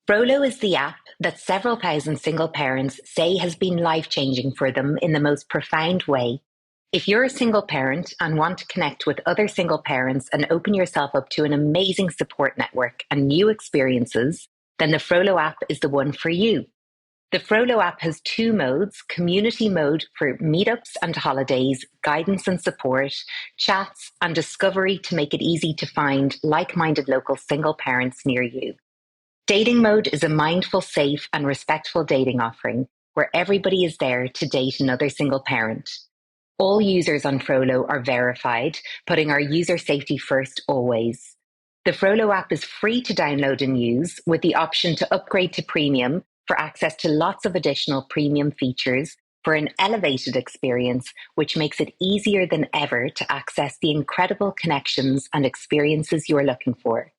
Frollo is the app that several thousand single parents say has been life-changing for them in the most profound way. If you're a single parent and want to connect with other single parents and open yourself up to an amazing support network and new experiences, then the Frollo app is the one for you. The Frollo app has two modes: community mode for meetups and holidays, guidance and support, chats, and discovery to make it easy to find like-minded local single parents near you. Dating mode is a mindful, safe, and respectful dating offering where everybody is there to date another single parent. All users on Frollo are verified, putting our user safety first always. The Frollo app is free to download and use, with the option to upgrade to premium for access to lots of additional premium features for an elevated experience, which makes it easier than ever to access the incredible connections and experiences you're looking for.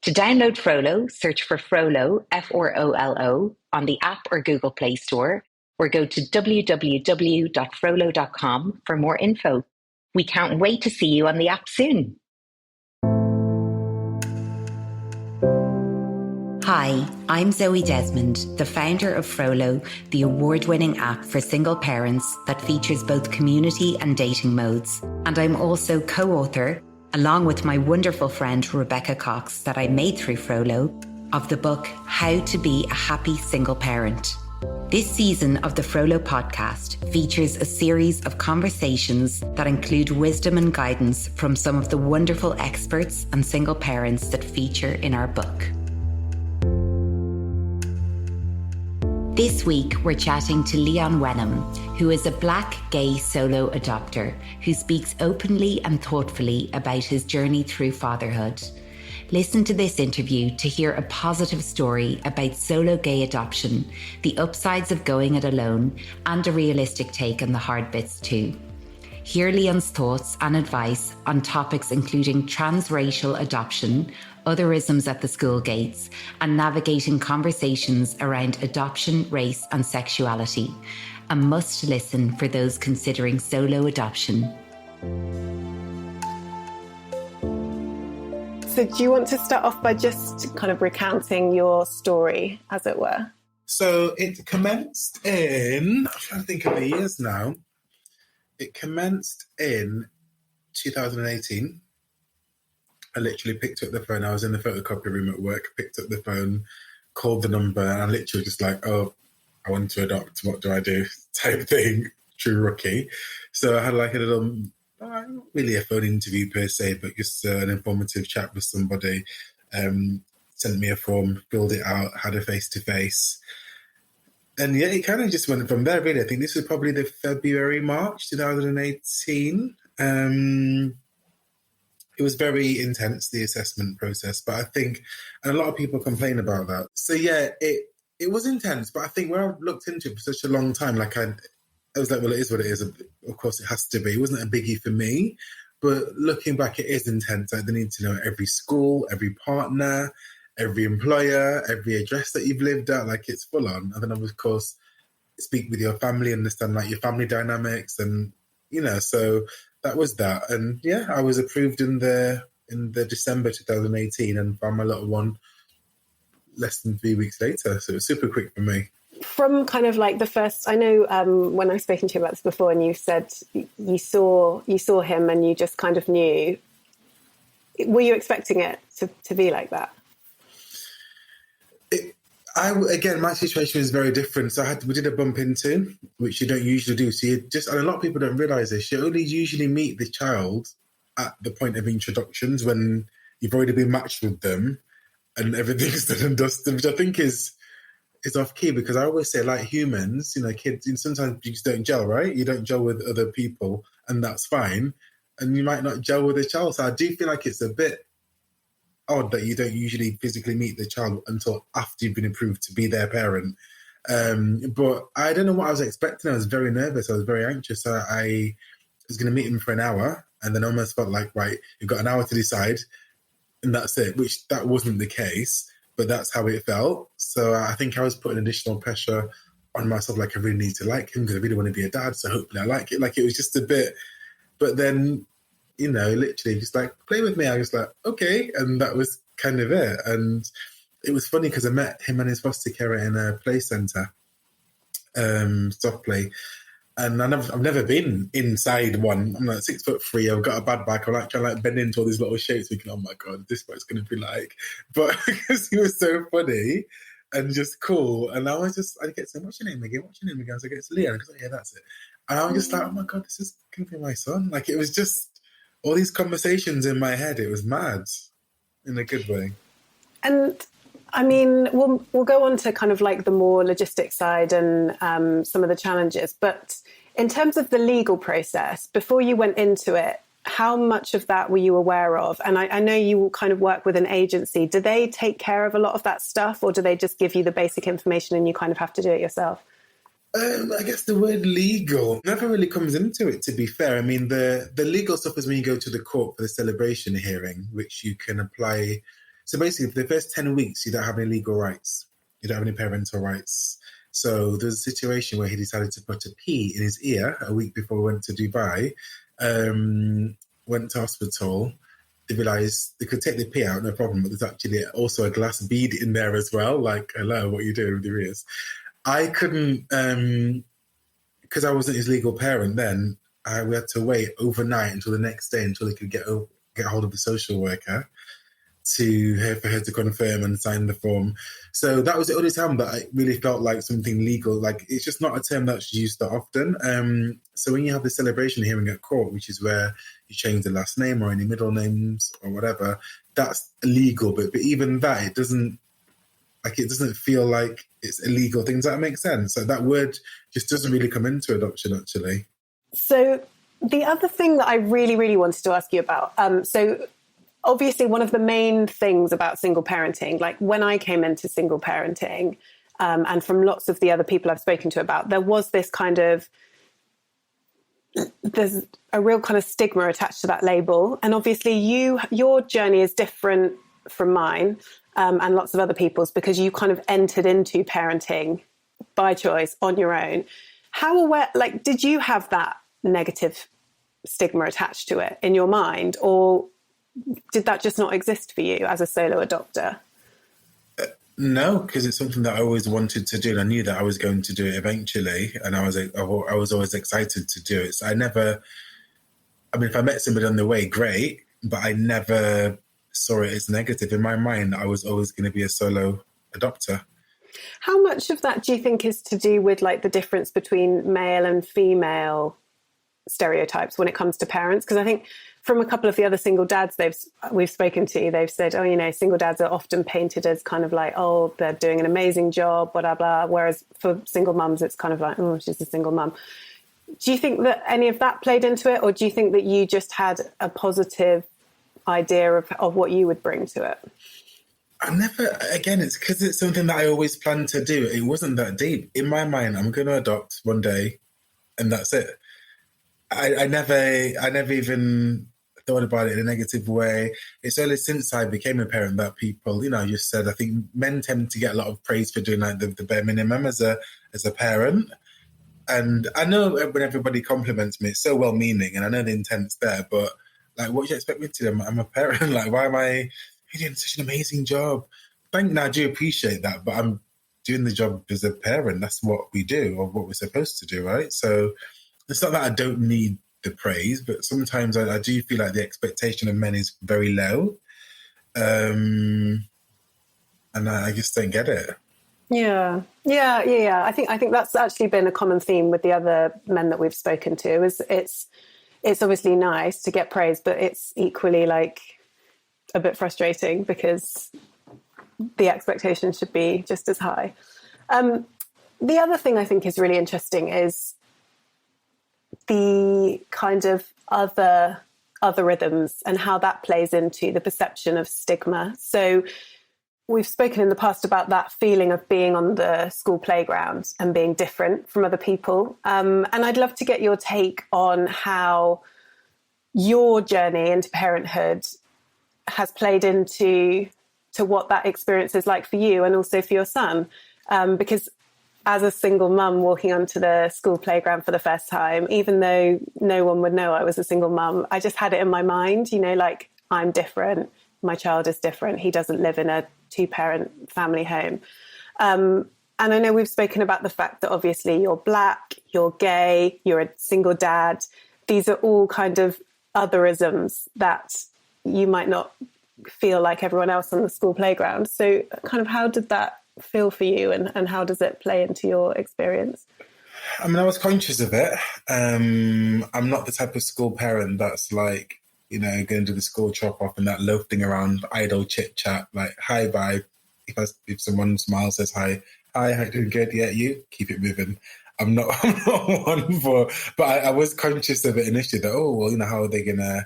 To download Frollo, search for Frollo, Frollo, on the App or Google Play Store, or go to www.frollo.com for more info. We can't wait to see you on the app soon. Hi, I'm Zoe Desmond, the founder of Frollo, the award-winning app for single parents that features both community and dating modes. And I'm also co-author, along with my wonderful friend Rebecca Cox, that I made through Frollo, of the book How to Be a Happy Single Parent. This season of the Frollo podcast features a series of conversations that include wisdom and guidance from some of the wonderful experts and single parents that feature in our book. This week, we're chatting to Leon Wenham, who is a Black gay solo adopter who speaks openly and thoughtfully about his journey through fatherhood. Listen to this interview to hear a positive story about solo gay adoption, the upsides of going it alone, and a realistic take on the hard bits too. Hear Leon's thoughts and advice on topics including transracial adoption, otherisms at the school gates, and navigating conversations around adoption, race, and sexuality. A must listen for those considering solo adoption. So do you want to start off by just kind of recounting your story, as it were? So it commenced in, I'm trying to think of the years now. It commenced in 2018. I literally picked up the phone. I was in the photocopy room at work, picked up the phone, called the number, and I literally just like, oh, I want to adopt. What do I do? Type thing. True rookie. So I had like a little, not really a phone interview per se, but just an informative chat with somebody. Sent me a form, filled it out, had a face-to-face. And yeah, it kind of just went from there, really. I think this was probably the February, March 2018. It was very intense, the assessment process, but I think, and a lot of people complain about that. So yeah, it was intense, but I think when I looked into it for such a long time, like I was like, well, it is what it is. Of course, it has to be. It wasn't a biggie for me, but looking back, it is intense. Like, they need to know every school, every partner, every employer, every address that you've lived at. Like, it's full on. And then, of course, speak with your family, understand like your family dynamics, and so that was that. And yeah, I was approved in the December 2018 and found my little one less than 3 weeks later. So it was super quick for me. From kind of like the first, I know when I've spoken to you about this before, and you said you saw him and you just kind of knew. Were you expecting it to be like that? Again, my situation was very different. So we did a bump into, which you don't usually do. So and a lot of people don't realise this, you only usually meet the child at the point of introductions when you've already been matched with them and everything's done and dusted, which I think is off key, because I always say, like humans, kids, sometimes you just don't gel, right? You don't gel with other people, and that's fine. And you might not gel with a child. So I do feel like it's a bit odd that you don't usually physically meet the child until after you've been approved to be their parent. But I don't know what I was expecting. I was very nervous. I was very anxious. I was going to meet him for an hour, and then almost felt like, right, you've got an hour to decide, and that's it, which that wasn't the case, but that's how it felt. So I think I was putting additional pressure on myself, like I really need to like him because I really want to be a dad, so hopefully I like it. Like, it was just a bit, but then, literally just like, play with me. I was like, okay. And that was kind of it. And it was funny because I met him and his foster carer in a play centre, soft play. And I've never been inside one. I'm like 6'3". I've got a bad back. I'm like trying to like bend into all these little shapes, thinking, "Oh my god, this is what it's going to be like." But because he was so funny and just cool, and I get saying, "What's your name again? What's your name again?" So I go, "It's Leon." I go, "Yeah, that's it." And I was just like, "Oh my god, this is going to be my son." Like it was just all these conversations in my head. It was mad in a good way. And I mean, we'll go on to kind of like the more logistic side and some of the challenges. But in terms of the legal process, before you went into it, how much of that were you aware of? And I know you kind of work with an agency. Do they take care of a lot of that stuff, or do they just give you the basic information and you kind of have to do it yourself? I guess the word legal never really comes into it, to be fair. I mean, the legal stuff is when you go to the court for the celebration hearing, which you can apply. So basically, for the first 10 weeks, you don't have any legal rights. You don't have any parental rights. So there's a situation where he decided to put a pea in his ear a week before we went to Dubai, went to hospital. They realised they could take the pea out, no problem, but there's actually also a glass bead in there as well. Like, hello, what are you doing with your ears? I couldn't, because I wasn't his legal parent then, we had to wait overnight until the next day until they could get hold of the social worker for her to confirm and sign the form. So that was the only time that I really felt like something legal. Like, it's just not a term that's used that often. So when you have the celebration hearing at court, which is where you change the last name or any middle names or whatever, that's illegal. But even that, it doesn't feel like it's illegal. Things that make sense. So that word just doesn't really come into adoption, actually. So the other thing that I really, really wanted to ask you about, so obviously one of the main things about single parenting, like when I came into single parenting, and from lots of the other people I've spoken to about, there was this kind of, there's a real kind of stigma attached to that label. And obviously your journey is different from mine, and lots of other people's, because you kind of entered into parenting by choice on your own. How aware, like, did you have that negative stigma attached to it in your mind, or did that just not exist for you as a solo adopter? No, because it's something that I always wanted to do, and I knew that I was going to do it eventually, and I was always excited to do it. So I never, I mean, if I met somebody on the way, great, but I never saw it as negative. In my mind, I was always going to be a solo adopter. How much of that do you think is to do with like the difference between male and female stereotypes when it comes to parents? Because I think from a couple of the other single dads we've spoken to, they've said, oh, you know, single dads are often painted as kind of like, oh, they're doing an amazing job, blah, blah, blah. Whereas for single mums, it's kind of like, oh, she's a single mum. Do you think that any of that played into it? Or do you think that you just had a positive idea of what you would bring to it? It's because it's something that I always planned to do. It wasn't that deep. In my mind, I'm going to adopt one day and that's it. I never even thought about it in a negative way. It's only since I became a parent that people, you know, you said, I think men tend to get a lot of praise for doing like the bare minimum as a parent. And I know when everybody compliments me, it's so well-meaning and I know the intent's there, but like, what do you expect me to do? I'm a parent. Like, why am I doing such an amazing job? I do appreciate that, but I'm doing the job as a parent. That's what we do, or what we're supposed to do, right? So it's not that I don't need the praise, but sometimes I do feel like the expectation of men is very low. And I just don't get it. Yeah. I think that's actually been a common theme with the other men that we've spoken to. Is it's obviously nice to get praise, but it's equally like a bit frustrating because the expectation should be just as high. The other thing I think is really interesting is the kind of other rhythms and how that plays into the perception of stigma. So we've spoken in the past about that feeling of being on the school playground and being different from other people. And I'd love to get your take on how your journey into parenthood has played into what that experience is like for you and also for your son. Because as a single mum walking onto the school playground for the first time, even though no one would know I was a single mum, I just had it in my mind, you know, like, I'm different. my child is different. He doesn't live in a 2-parent family home. And I know we've spoken about the fact that obviously you're Black, you're gay, you're a single dad. These are all kind of otherisms that you might not feel like everyone else on the school playground. So kind of how did that feel for you, and how does it play into your experience? I mean, I was conscious of it. I'm not the type of school parent that's like, you know, going to the school drop off and that loafing around idle chit chat, like hi, bye. If someone smiles, says hi, how you doing? Good? Yeah, you keep it moving. I'm not one for, but I was conscious of it initially that, oh, well, you know, how are they gonna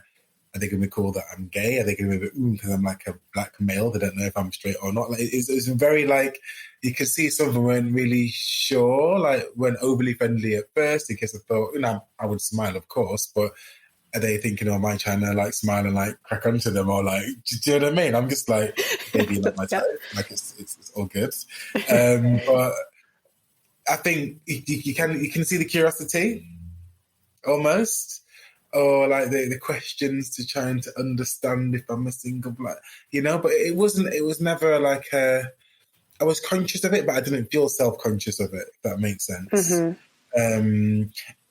be cool that I'm gay? Are they gonna be because I'm like a Black male? They don't know if I'm straight or not. Like it's very like, you could see some of them weren't really sure, like weren't overly friendly at first, in case I thought, you know, I would smile, of course, but are they thinking, oh, am I trying to like smile and like crack onto them, or like, do you know what I mean? I'm just like, maybe you're not my type. Like it's all good. But I think you can see the curiosity almost, or like the questions to trying to understand if I'm a single Black, you know. But it was never like I was conscious of it, but I didn't feel self-conscious of it, if that makes sense.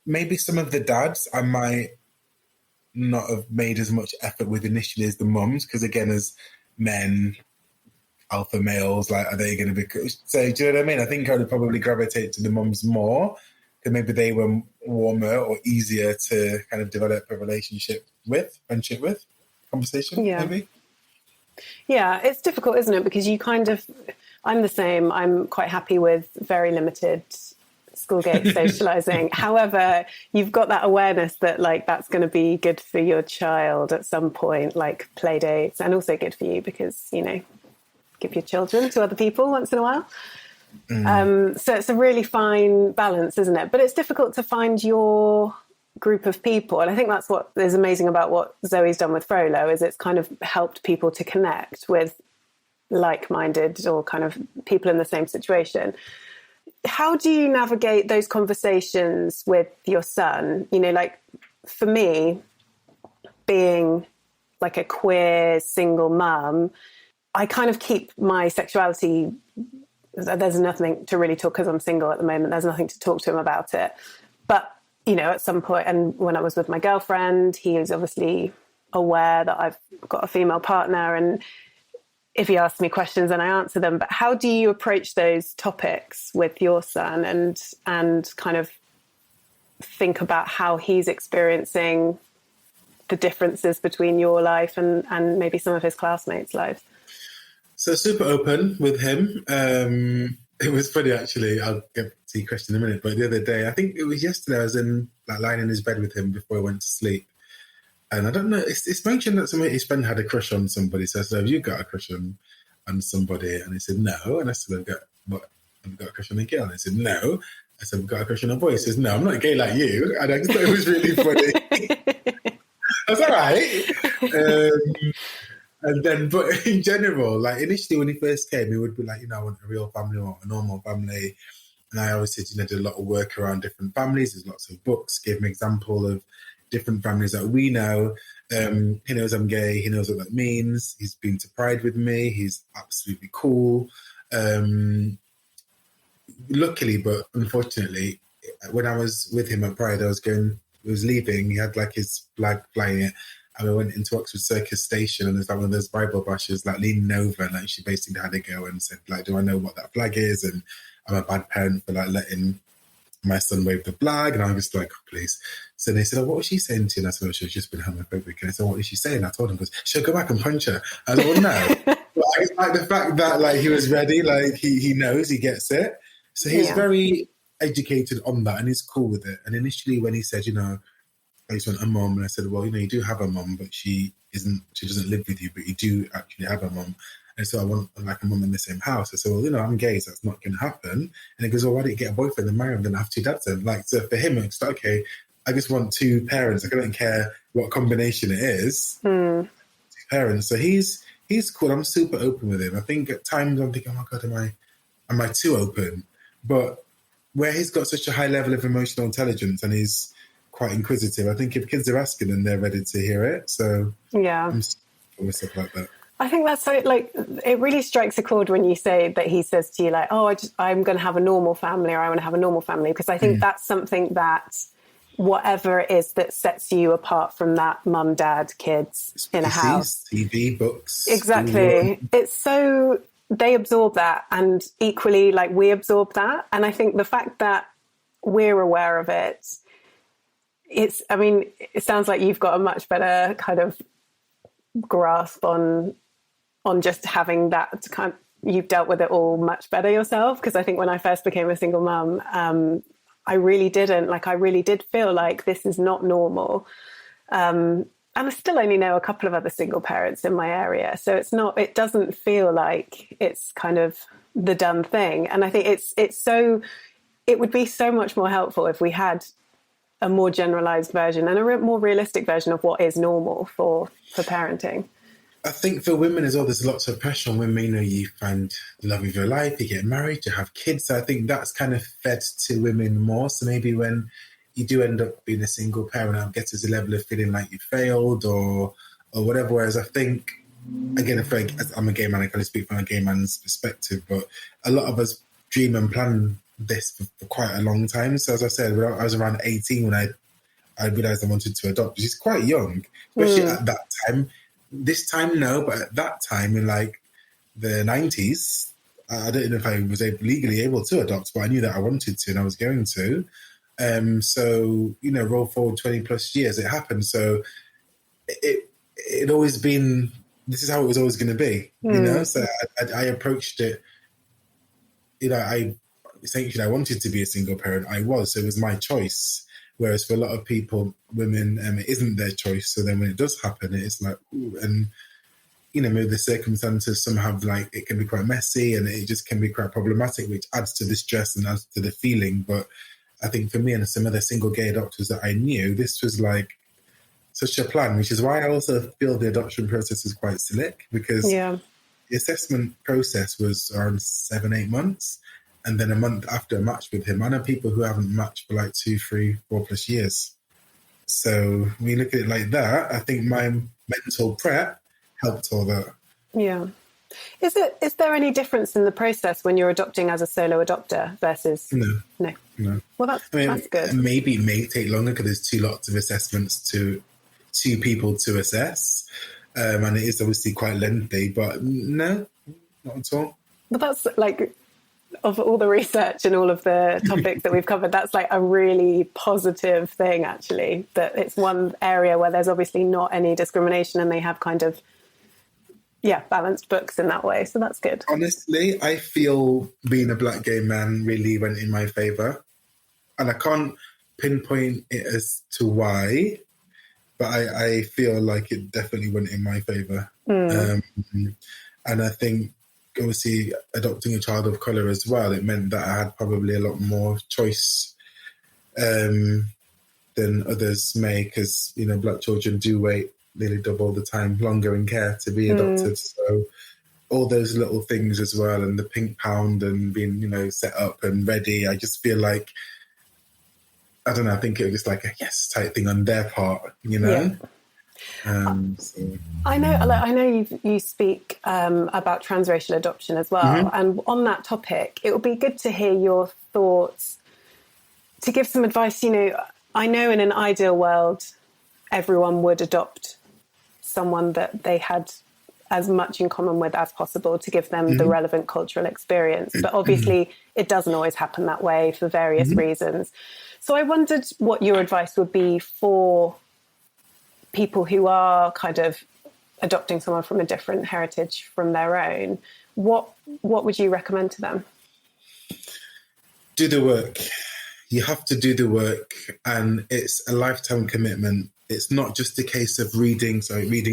Maybe some of the dads I might not have made as much effort with initially as the mums, because again, as men, alpha males, like, are they going to be... So, do you know what I mean? I think I would probably gravitate to the mums more, because maybe they were warmer or easier to kind of develop a friendship with, conversation, maybe. Yeah, it's difficult, isn't it? Because you kind of... I'm the same. I'm quite happy with very limited schoolgate socializing. However, you've got that awareness that like that's going to be good for your child at some point, like play dates, and also good for you because, you know, give your children to other people once in a while. So it's a really fine balance, isn't it? But it's difficult to find your group of people. And I think that's what is amazing about what Zoe's done with Frollo, is it's kind of helped people to connect with like-minded or kind of people in the same situation. How do you navigate those conversations with your son? You know, like for me, being like a queer single mum, I kind of keep my sexuality, there's nothing to really talk, because I'm single at the moment, there's nothing to talk to him about it. But, you know, at some point, and when I was with my girlfriend, he is obviously aware that I've got a female partner, and if he asks me questions and I answer them. But how do you approach those topics with your son and kind of think about how he's experiencing the differences between your life and maybe some of his classmates' lives? So super open with him. It was funny, actually. I'll get to your question in a minute. But the other day, I think it was yesterday, I was lying in his bed with him before I went to sleep. And I don't know, it's mentioned that his friend had a crush on somebody. So I said, have you got a crush on somebody? And he said, no. And I said, have you got a crush on a girl? And he said, no. I said, I've got a crush on a boy. He says, no, I'm not gay like you. And I just thought it was really funny. I was all right. And then, but in general, like initially when he first came, he would be like, you know, I want a real family or a normal family. And I always said, you know, did a lot of work around different families. There's lots of books, gave him an example of different families that we know. He knows I'm gay. He knows what that means. He's been to Pride with me. He's absolutely cool. Luckily, but unfortunately, when I was with him at Pride, I was leaving. He had like his flag flying it. And we went into Oxford Circus Station, and there's like one of those Bible bashers like leaning over, and like she basically had to go and said, like, do I know what that flag is? And I'm a bad parent for like letting my son wave the flag. And I was like, oh, please. So they said, oh, what was she saying to you? And I said, oh, she's just been homophobic. And I said, what is she saying? I told him, because she'll go back and punch her. I was like, well, no. But I just like the fact that like he was ready, like he knows, he gets it. So he's very educated on that, and he's cool with it. And initially when he said, you know, I just want a mum, and I said, well, you know, you do have a mum, but she doesn't live with you, but you do actually have a mum. And so I want like a mum in the same house. I said, well, you know, I'm gay, so that's not going to happen. And he goes, well, why don't you get a boyfriend and marry him? Then I have two dads then. Like, so for him, it's like, okay, I just want two parents. Like, I don't care what combination it is. Two parents. So he's cool. I'm super open with him. I think at times I'm thinking, oh my God, am I too open? But where he's got such a high level of emotional intelligence and he's quite inquisitive, I think if kids are asking, then they're ready to hear it. So yeah, I'm with stuff like that. I think that's so, like, it really strikes a chord when you say that he says to you, like, oh, I'm going to have a normal family, or I want to have a normal family, because I think that's something that, whatever it is that sets you apart from that mum, dad, kids in a house. TV, books, Exactly. schoolwork. It's so, they absorb that, and equally, like, we absorb that. And I think the fact that we're aware of it, I mean, it sounds like you've got a much better kind of grasp on just having that kind of, you've dealt with it all much better yourself. Because I think when I first became a single mum, I really did feel like this is not normal. And I still only know a couple of other single parents in my area. So it doesn't feel like it's kind of the done thing. And I think it would be so much more helpful if we had a more generalized version and a more realistic version of what is normal for parenting. I think for women as well, there's lots of pressure on women. You know, you find the love of your life, you get married, you have kids. So I think that's kind of fed to women more. So maybe when you do end up being a single parent, I guess there's a level of feeling like you failed or whatever. Whereas I think, again, I'm a gay man, I can only speak from a gay man's perspective, but a lot of us dream and plan this for quite a long time. So as I said, when I was around 18 when I realised I wanted to adopt, which is quite young, especially at that time. This time, no, but at that time in like the 90s, I don't know if I was legally able to adopt, but I knew that I wanted to and I was going to. So, you know, roll forward 20 plus years, it happened. So it always been, this is how it was always going to be, you know? So I approached it, you know, I wanted to be a single parent. I was, so it was my choice. Whereas for a lot of people, women, it isn't their choice. So then when it does happen, it's like, ooh, and, you know, maybe the circumstances somehow, like, it can be quite messy and it just can be quite problematic, which adds to the stress and adds to the feeling. But I think for me and some other single gay adopters that I knew, this was like such a plan, which is why I also feel the adoption process is quite slick, because the assessment process was around 7-8 months. And then a month after a match with him. I know people who haven't matched for like 2, 3, 4 plus years. So when you look at it like that, I think my mental prep helped all that. Yeah. Is there any difference in the process when you're adopting as a solo adopter versus... No. Well, that's good. Maybe it may take longer because there's 2 lots of assessments to 2 people to assess. And it is obviously quite lengthy, but no, not at all. But that's like... of all the research and all of the topics that we've covered, that's like a really positive thing, actually, that it's one area where there's obviously not any discrimination and they have kind of, balanced books in that way. So that's good. Honestly, I feel being a black gay man really went in my favour. And I can't pinpoint it as to why, but I feel like it definitely went in my favour. And I think, obviously, adopting a child of colour as well, it meant that I had probably a lot more choice than others may, because, you know, black children do wait nearly double the time longer in care to be adopted. So all those little things as well, and the pink pound and being, you know, set up and ready, I just feel like, I don't know, I think it was just like a yes type thing on their part, you know? Yeah. So. I know you speak about transracial adoption as well, and on that topic, it would be good to hear your thoughts, to give some advice. You know, I know in an ideal world, everyone would adopt someone that they had as much in common with as possible to give them the relevant cultural experience, but obviously it doesn't always happen that way for various reasons. So I wondered what your advice would be for people who are kind of adopting someone from a different heritage from their own. What would you recommend to them? Do the work. You have to do the work, and it's a lifetime commitment. It's not just a case of reading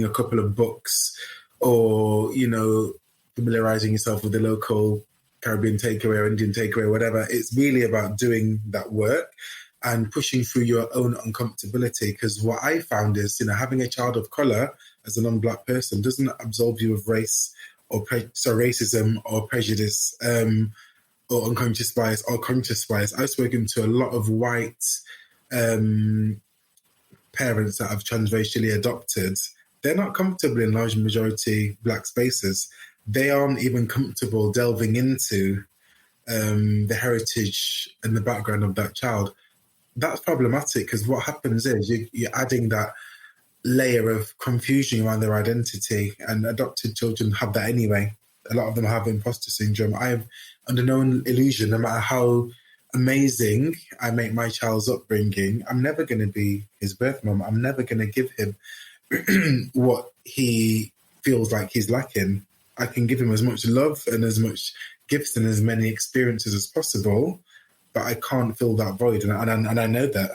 a couple of books or, you know, familiarizing yourself with the local Caribbean takeaway or Indian takeaway, whatever. It's really about doing that work and pushing through your own uncomfortability. Because what I found is, you know, having a child of colour as a non-black person doesn't absolve you of race or racism or prejudice or unconscious bias or conscious bias. I've spoken to a lot of white parents that have transracially adopted, they're not comfortable in large majority Black spaces. They aren't even comfortable delving into the heritage and the background of that child. That's problematic because what happens is you're adding that layer of confusion around their identity, and adopted children have that anyway. A lot of them have imposter syndrome. I have under no illusion, no matter how amazing I make my child's upbringing, I'm never going to be his birth mom. I'm never going to give him what he feels like he's lacking. I can give him as much love and as much gifts and as many experiences as possible, but I can't fill that void, and I know that.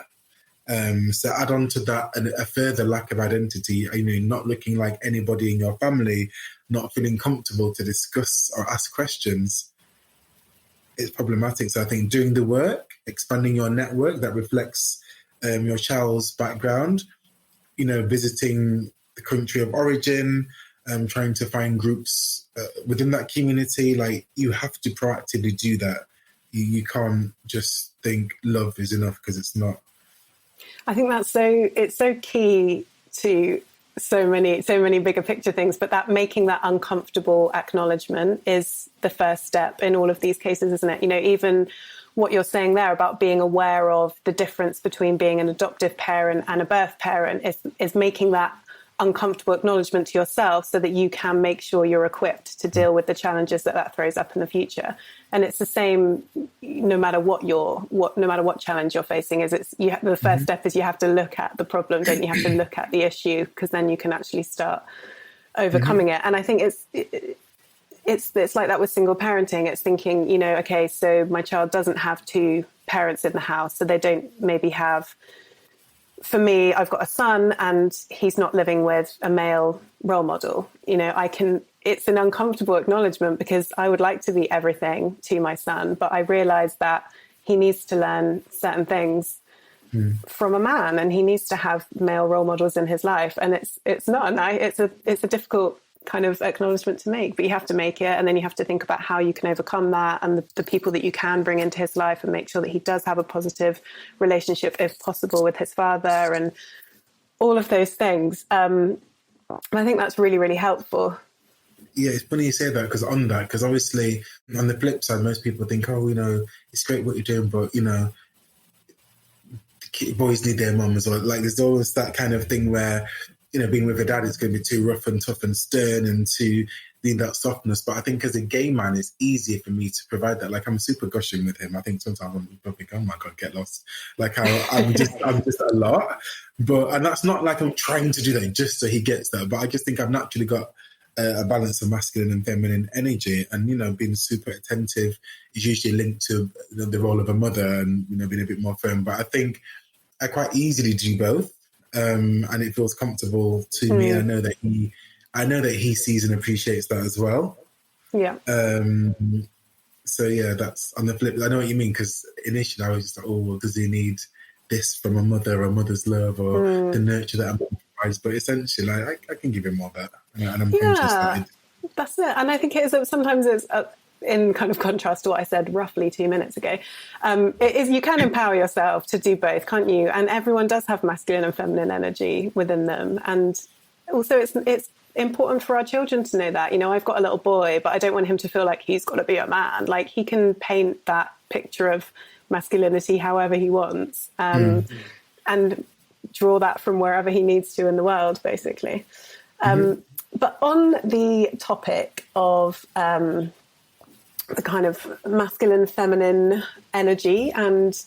So add on to that a further lack of identity, not looking like anybody in your family, not feeling comfortable to discuss or ask questions. It's problematic. So I think doing the work, expanding your network that reflects your child's background, visiting the country of origin, trying to find groups within that community, like you have to proactively do that. You can't just think love is enough, because it's not. I think it's so key to so many bigger picture things, but that making that uncomfortable acknowledgement is the first step in all of these cases, isn't it? Even what you're saying there about being aware of the difference between being an adoptive parent and a birth parent is making that uncomfortable acknowledgement to yourself so that you can make sure you're equipped to deal with the challenges that throws up in the future. And it's the same no matter what challenge you're facing. The first step is you have to look at the problem, don't you? Have to look at the issue, because then you can actually start overcoming it. And I think it's like that with single parenting. It's thinking, okay, so my child doesn't have two parents in the house, so they don't maybe have. For me, I've got a son and he's not living with a male role model. It's an uncomfortable acknowledgement, because I would like to be everything to my son, but I realize that he needs to learn certain things from a man, and he needs to have male role models in his life. And it's not it's a difficult kind of acknowledgement to make, but you have to make it, and then you have to think about how you can overcome that, and the people that you can bring into his life, and make sure that he does have a positive relationship, if possible, with his father, and all of those things. And I think that's really, really helpful. Yeah, it's funny you say that, because obviously on the flip side, most people think, it's great what you're doing, but boys need their mums, or like there's always that kind of thing where being with a dad is going to be too rough and tough and stern, and to need that softness. But I think as a gay man, it's easier for me to provide that. Like, I'm super gushing with him. I think sometimes I'm think, oh my God, get lost. Like, I'm just a lot. And that's not like I'm trying to do that just so he gets that. But I just think I've naturally got a balance of masculine and feminine energy. And, being super attentive is usually linked to the role of a mother, and, being a bit more firm. But I think I quite easily do both. And it feels comfortable to me. I know that he sees and appreciates that as well. Yeah. So yeah, that's on the flip. I know what you mean, because initially I was just like, oh, well, does he need this from a mother's love, or the nurture that I'm provides? But essentially, like, I can give him all that, and I'm conscious that that's it. And I think sometimes it's in kind of contrast to what I said roughly 2 minutes ago, you can empower yourself to do both, can't you? And everyone does have masculine and feminine energy within them. And also it's important for our children to know that. I've got a little boy, but I don't want him to feel like he's got to be a man. Like, he can paint that picture of masculinity however he wants, and draw that from wherever he needs to in the world, basically. But on the topic of the kind of masculine, feminine energy, and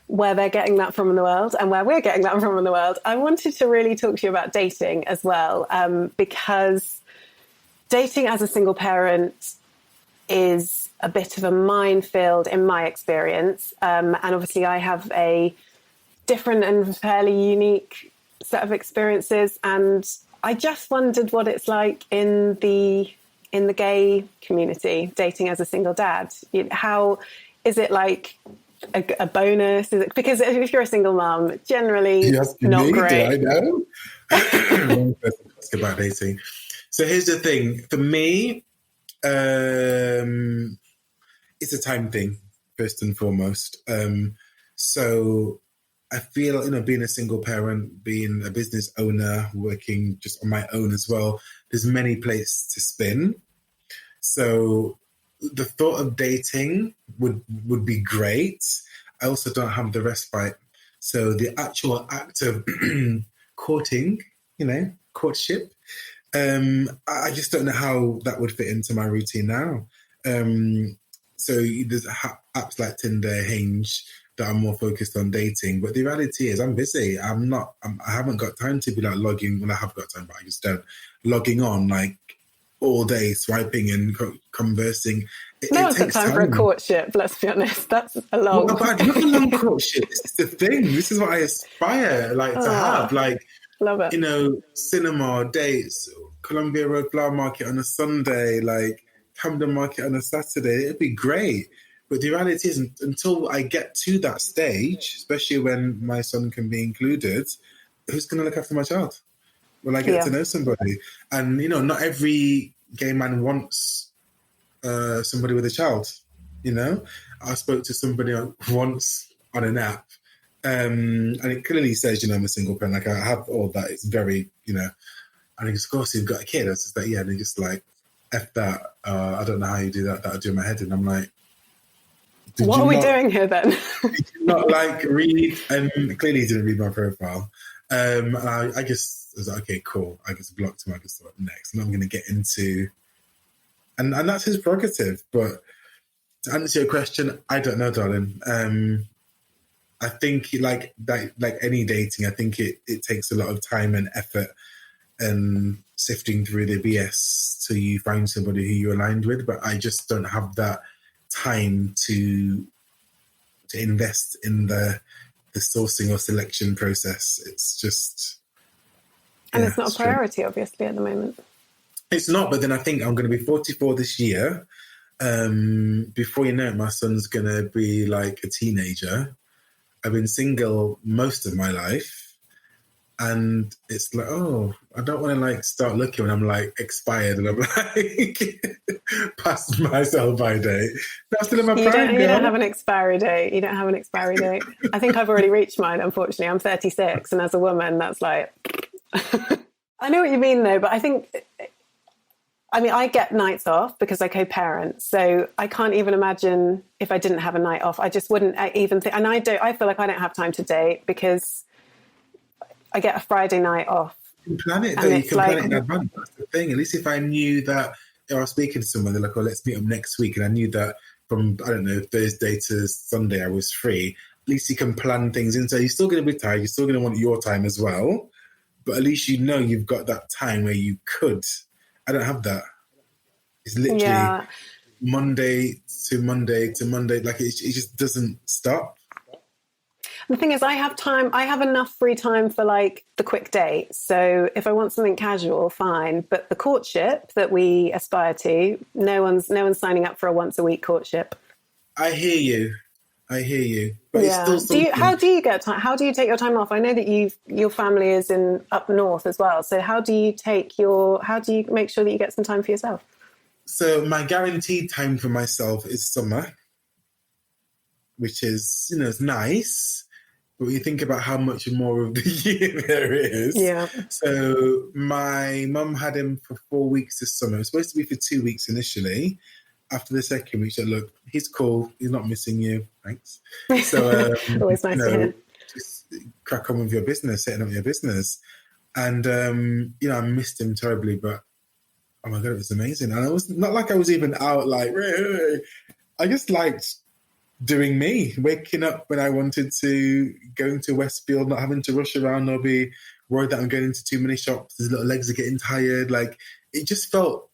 where they're getting that from in the world, and where we're getting that from in the world, I wanted to really talk to you about dating as well, because dating as a single parent is a bit of a minefield in my experience. And obviously I have a different and fairly unique set of experiences. And I just wondered what it's like in the gay community, dating as a single dad. How is it like a bonus? Is it, because if you're a single mom, generally not great. I know. Wrong person to ask about dating. So here's the thing. For me, it's a time thing, first and foremost. So I feel, being a single parent, being a business owner, working just on my own as well, there's many plates to spin. So the thought of dating would be great. I also don't have the respite. So the actual act of courting, courtship, I just don't know how that would fit into my routine now. So there's apps like Tinder, Hinge that I'm more focused on dating. But the reality is I'm busy. I haven't got time to be like logging. Well, I have got time, but I just don't. Logging on like all day, swiping and conversing. No one's got time for a courtship, let's be honest. That's a long... Not a long courtship. This is the thing. This is what I aspire to have. Like, love it. Cinema, dates, Columbia Road Flower Market on a Sunday, like Camden Market on a Saturday. It'd be great. But the reality is, until I get to that stage, especially when my son can be included, who's going to look after my child? Will I get to know somebody? And, not every gay man wants somebody with a child, I spoke to somebody once on an app, and it clearly says, I'm a single parent. Like, I have all that. It's very, and he goes, of course, you've got a kid. I was just like, yeah. And he just like, F that. I don't know how you do that. That'll do my head in. I'm like, what are we doing here then? Did you not read? And clearly he didn't read my profile. I just was like, okay, cool. I just blocked him. I just thought, next. And I'm going to get into... And that's his prerogative. But to answer your question, I don't know, darling. I think like any dating, I think it takes a lot of time and effort and sifting through the BS till you find somebody who you're aligned with. But I just don't have that time to invest in the sourcing or selection process. It's just... And it's not a priority, obviously, at the moment. It's not, but then I think I'm going to be 44 this year. Before you know it, my son's going to be like a teenager. I've been single most of my life. And it's like, oh, I don't want to start looking when I'm expired and I'm past my sell-by date. That's still in my prime. You don't have an expiry date. You don't have an expiry date. I think I've already reached mine, unfortunately. I'm 36, and as a woman, that's like... I know what you mean, though, but I get nights off because I co-parent, so I can't even imagine if I didn't have a night off. I just wouldn't even think, and I feel like I don't have time to date because I get a Friday night off. You can plan it, though. You can plan it in advance. That's the thing. At least if I knew that I was speaking to someone, they're like, oh, let's meet up next week, and I knew that from, I don't know, Thursday to Sunday I was free, at least you can plan things in. So you're still going to be tired, you're still going to want your time as well, but at least you've got that time where you could. I don't have that. It's literally Monday to Monday to Monday. Like it just doesn't stop. The thing is, I have enough free time for the quick date. So if I want something casual, fine. But the courtship that we aspire to, no one's signing up for a once a week courtship. I hear you. But it's still something. How do you get time? How do you take your time off? I know that your family is in up north as well. So how do you make sure that you get some time for yourself? So my guaranteed time for myself is summer, which is, it's nice. But when you think about how much more of the year there is. Yeah. So my mum had him for 4 weeks this summer. It was supposed to be for 2 weeks initially. After the second week, she said, look, he's cool. He's not missing you. Thanks. So, always nice to hear. Just crack on with your business, setting up your business. And, I missed him terribly, but oh my God, it was amazing. And I was not like I was even out I just liked doing me, waking up when I wanted to, going to Westfield, not having to rush around or be worried that I'm going into too many shops. His little legs are getting tired. It just felt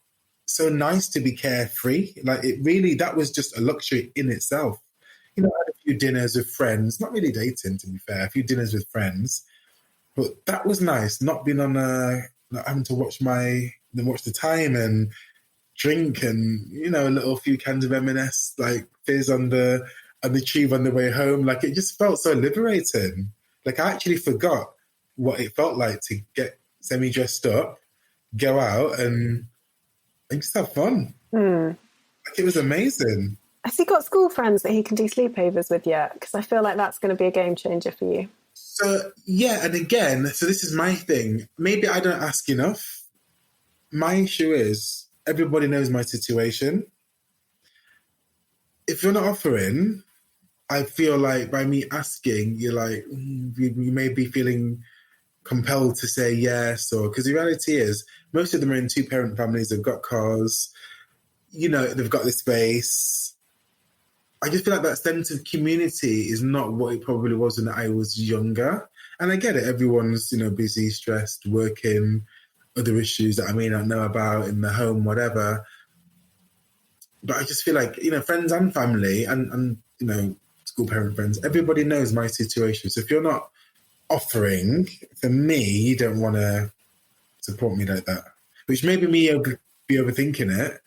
so nice to be carefree. That was just a luxury in itself. I had a few dinners with friends, not really dating, to be fair, a few dinners with friends. But that was nice, not being on having to watch the time and drink and, a little few cans of M&S, fizz on the tube on the way home. It just felt so liberating. I actually forgot what it felt like to get semi-dressed up, go out and just have fun. It was amazing. Has he got school friends that he can do sleepovers with yet? Because I feel like that's going to be a game changer for you. So, yeah, and again, so this is my thing. Maybe I don't ask enough. My issue is everybody knows my situation. If you're not offering, I feel like by me asking, you're like, you may be feeling compelled to say yes, or because the reality is most of them are in two-parent families. They've got cars, they've got the space. I just feel like that sense of community is not what it probably was when I was younger. And I get it, everyone's busy, stressed, working, other issues that I may not know about in the home, whatever. But I just feel like friends and family and school parent friends, everybody knows my situation. So if you're not offering, for me, you don't want to support me like that. Which maybe me be overthinking it,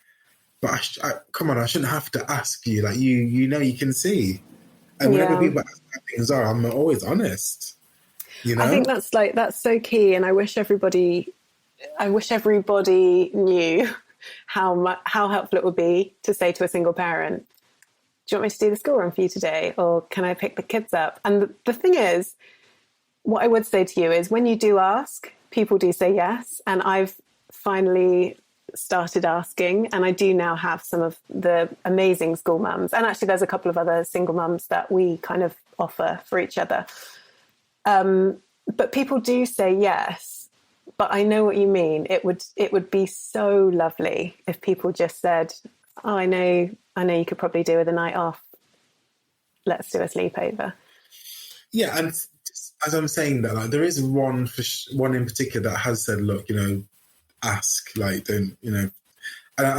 but come on, I shouldn't have to ask you. Like you can see, and whenever people ask how things are, I'm always honest. I think that's so key, and I wish everybody knew how helpful it would be to say to a single parent, "Do you want me to do the school run for you today, or can I pick the kids up?" And the thing is, what I would say to you is when you do ask, people do say yes. And I've finally started asking, and I do now have some of the amazing school mums. And actually there's a couple of other single mums that we kind of offer for each other. But people do say yes. But I know what you mean. It would be so lovely if people just said, "Oh, I know you could probably do with a night off. Let's do a sleepover." Yeah, and as I'm saying that, like, there is one in particular that has said, "Look, ask, like, don't, and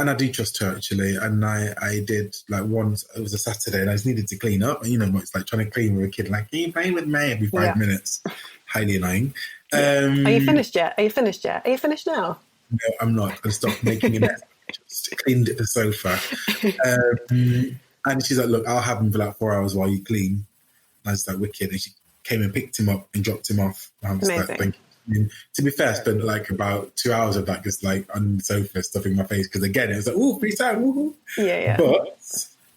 I do trust her actually." And I did, like, once. It was a Saturday, and I just needed to clean up. And it's like trying to clean with a kid, like, "Can you play with me?" every 5 minutes. Highly annoying. Are you finished yet? Are you finished now? No, I'm not. I stopped making a mess. Just cleaned the sofa. And she's like, "Look, I'll have him for like 4 hours while you clean." And I was like, wicked. And she came and picked him up and dropped him off. I was like, thank you. To be fair, I spent like about 2 hours of that just like on the sofa stuffing my face, because again, it was like, "Ooh, free time, woohoo!" Yeah. But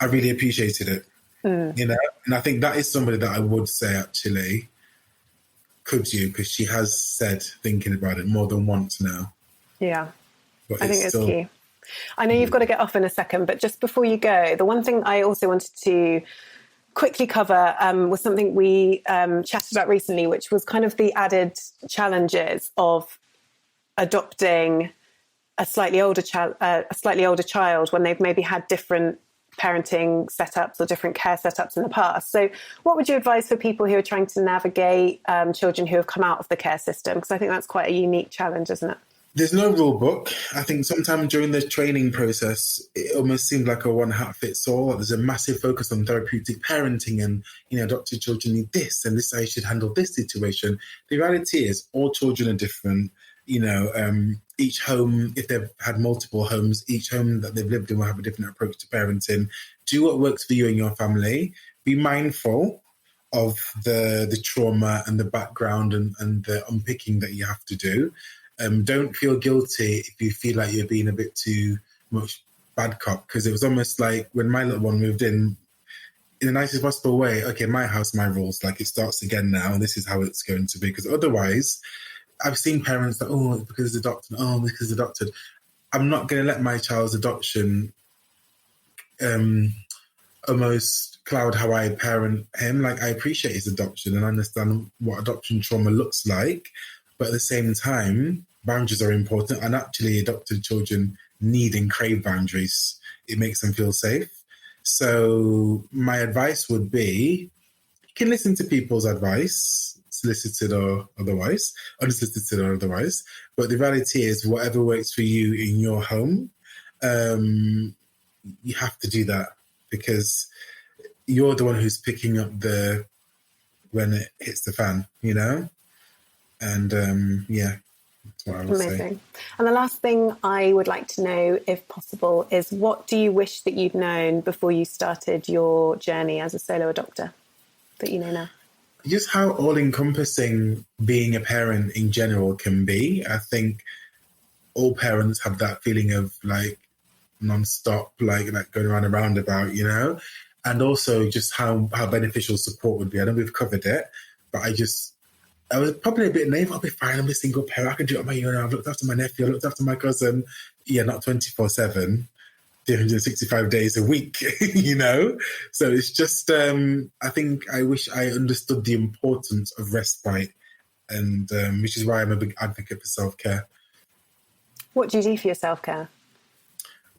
I really appreciated it, And I think that is somebody that I would say actually, could you? Because she has said thinking about it more than once now. Yeah, but I think it's key. I know you've got to get off in a second, but just before you go, the one thing I also wanted to quickly cover was something we chatted about recently, which was kind of the added challenges of adopting a slightly older child when they've maybe had different parenting setups or different care setups in the past. So what would you advise for people who are trying to navigate children who have come out of the care system? Because I think that's quite a unique challenge, isn't it? There's no rule book. I think sometimes during the training process, it almost seemed like a one-hat-fits-all. There's a massive focus on therapeutic parenting and, adopted children need this and this, I should handle this situation. The reality is all children are different. Each home, if they've had multiple homes, each home that they've lived in will have a different approach to parenting. Do what works for you and your family. Be mindful of the trauma and the background and the unpicking that you have to do. Don't feel guilty if you feel like you're being a bit too much bad cop, because it was almost like when my little one moved in the nicest possible way, okay, my house, my rules, like it starts again now, and this is how it's going to be. Because otherwise, I've seen parents that, "Oh, it's because it's adopted, oh, because it's adopted." I'm not going to let my child's adoption almost cloud how I parent him. Like, I appreciate his adoption and understand what adoption trauma looks like. But at the same time, boundaries are important. And actually, adopted children need and crave boundaries. It makes them feel safe. So my advice would be, you can listen to people's advice, solicited or otherwise, unsolicited or otherwise. But the reality is, whatever works for you in your home, you have to do that, because you're the one who's picking up when it hits the fan, And that's what I would say. And the last thing I would like to know, if possible, is what do you wish that you'd known before you started your journey as a solo adopter that you know now? Just how all-encompassing being a parent in general can be. I think all parents have that feeling of like non-stop, like going around a roundabout, And also just how beneficial support would be. I know we've covered it, but I just I was probably a bit naive. I'll be fine. I'm a single parent. I can do it on my own. I've looked after my nephew. I looked after my cousin. Yeah, not 24/7, 365 days a week, you know? So it's just, I think I wish I understood the importance of respite, and which is why I'm a big advocate for self-care. What do you do for your self-care?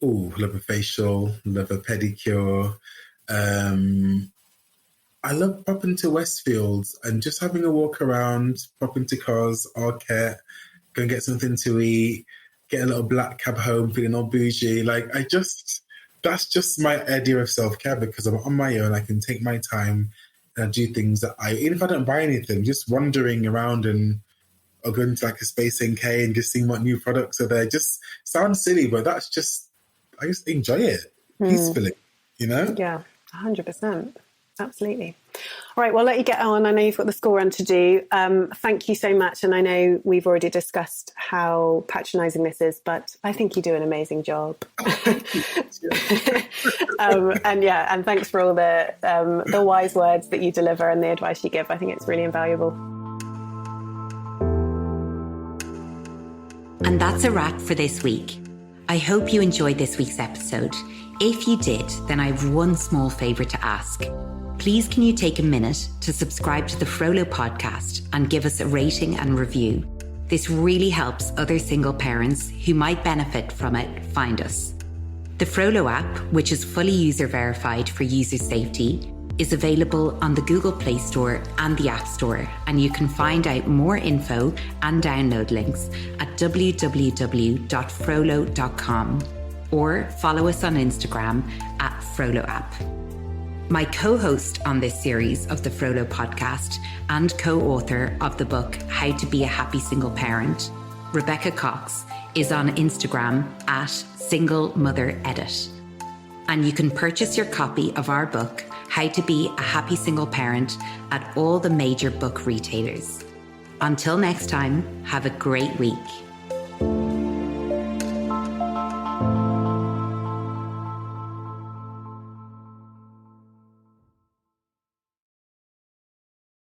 Oh, love a facial, love a pedicure. I love popping to Westfields and just having a walk around, popping to cars, Arquette, go and get something to eat, get a little black cab home, feeling all bougie. Like, that's just my idea of self-care, because I'm on my own. I can take my time and I do things that even if I don't buy anything, just wandering around or going to like a Space NK and just seeing what new products are there. Just sounds silly, but I just enjoy it peacefully, you know? Yeah, 100%. Absolutely. All right, well, let you get on. I know you've got the school run to do. Thank you so much. And I know we've already discussed how patronising this is, but I think you do an amazing job. And thanks for all the wise words that you deliver and the advice you give. I think it's really invaluable. And that's a wrap for this week. I hope you enjoyed this week's episode. If you did, then I have one small favour to ask. Please can you take a minute to subscribe to the Frollo podcast and give us a rating and review. This really helps other single parents who might benefit from it find us. The Frollo app, which is fully user verified for user safety, is available on the Google Play Store and the App Store, and you can find out more info and download links at www.frollo.com or follow us on Instagram at FrolloApp. My co-host on this series of the Frollo podcast and co-author of the book How to Be a Happy Single Parent, Rebecca Cox, is on Instagram at SingleMotherEdit. And you can purchase your copy of our book, How to Be a Happy Single Parent, at all the major book retailers. Until next time, have a great week.